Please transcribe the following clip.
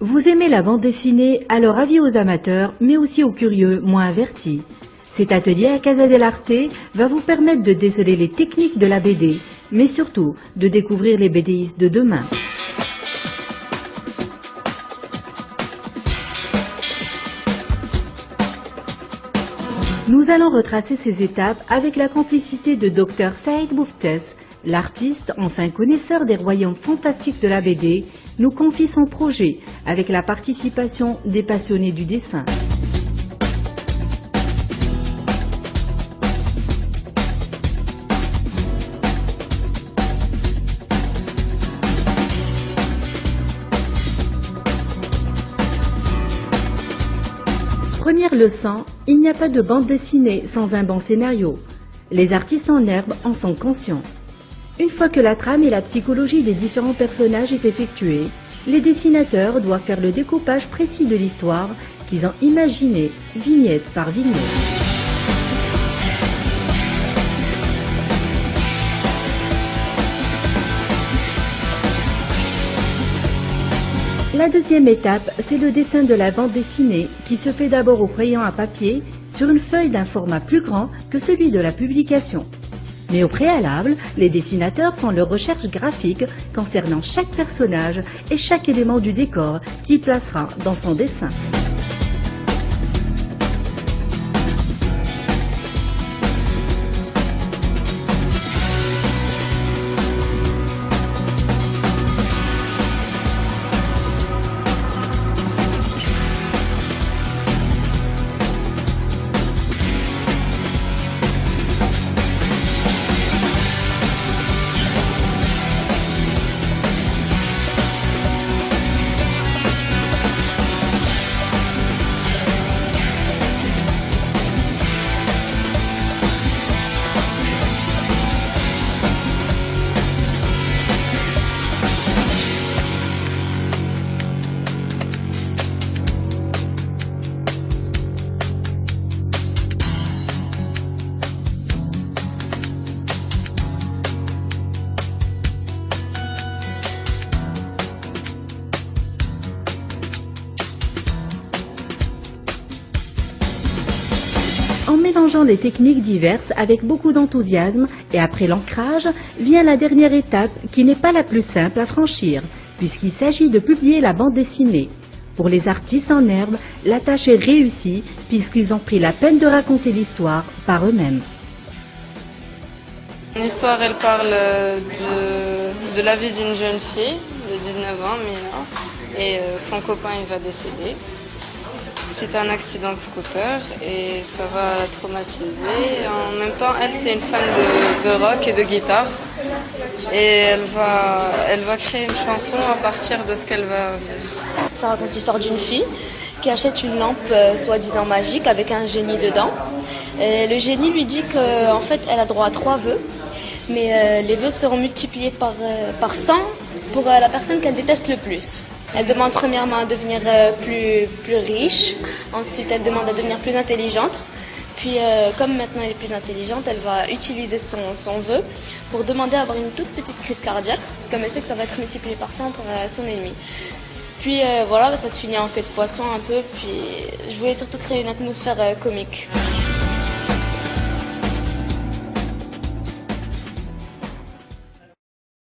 Vous aimez la bande dessinée, alors avis aux amateurs, mais aussi aux curieux moins avertis. Cet atelier à Casa dell'Arte va vous permettre de déceler les techniques de la BD, mais surtout de découvrir les BDistes de demain. Nous allons retracer ces étapes avec la complicité de Dr Saïd Bouftess, l'artiste, enfin connaisseur des royaumes fantastiques de la BD, nous confie son projet avec la participation des passionnés du dessin. Première leçon, il n'y a pas de bande dessinée sans un bon scénario. Les artistes en herbe en sont conscients. Une fois que la trame et la psychologie des différents personnages est effectuée, les dessinateurs doivent faire le découpage précis de l'histoire qu'ils ont imaginée, vignette par vignette. La deuxième étape, c'est le dessin de la bande dessinée qui se fait d'abord au crayon à papier sur une feuille d'un format plus grand que celui de la publication. Mais au préalable, les dessinateurs font leurs recherches graphiques concernant chaque personnage et chaque élément du décor qu'il placera dans son dessin. En mélangeant les techniques diverses avec beaucoup d'enthousiasme et après l'ancrage, vient la dernière étape qui n'est pas la plus simple à franchir, puisqu'il s'agit de publier la bande dessinée. Pour les artistes en herbe, la tâche est réussie puisqu'ils ont pris la peine de raconter l'histoire par eux-mêmes. L'histoire, elle parle de la vie d'une jeune fille de 19 ans, Mina, et son copain il va décéder suite à un accident de scooter et ça va la traumatiser. En même temps, elle, c'est une fan de rock et de guitare et elle va créer une chanson à partir de ce qu'elle va vivre. Ça raconte l'histoire d'une fille qui achète une lampe soi-disant magique avec un génie dedans. Et le génie lui dit qu'en fait, elle a droit à 3 vœux, mais les vœux seront multipliés par 100 pour la personne qu'elle déteste le plus. Elle demande premièrement à devenir plus riche, ensuite elle demande à devenir plus intelligente, puis comme maintenant elle est plus intelligente, elle va utiliser son vœu pour demander à avoir une toute petite crise cardiaque, comme elle sait que ça va être multiplié par 100 pour son ennemi. Puis voilà, ça se finit en queue de poisson un peu, puis je voulais surtout créer une atmosphère comique.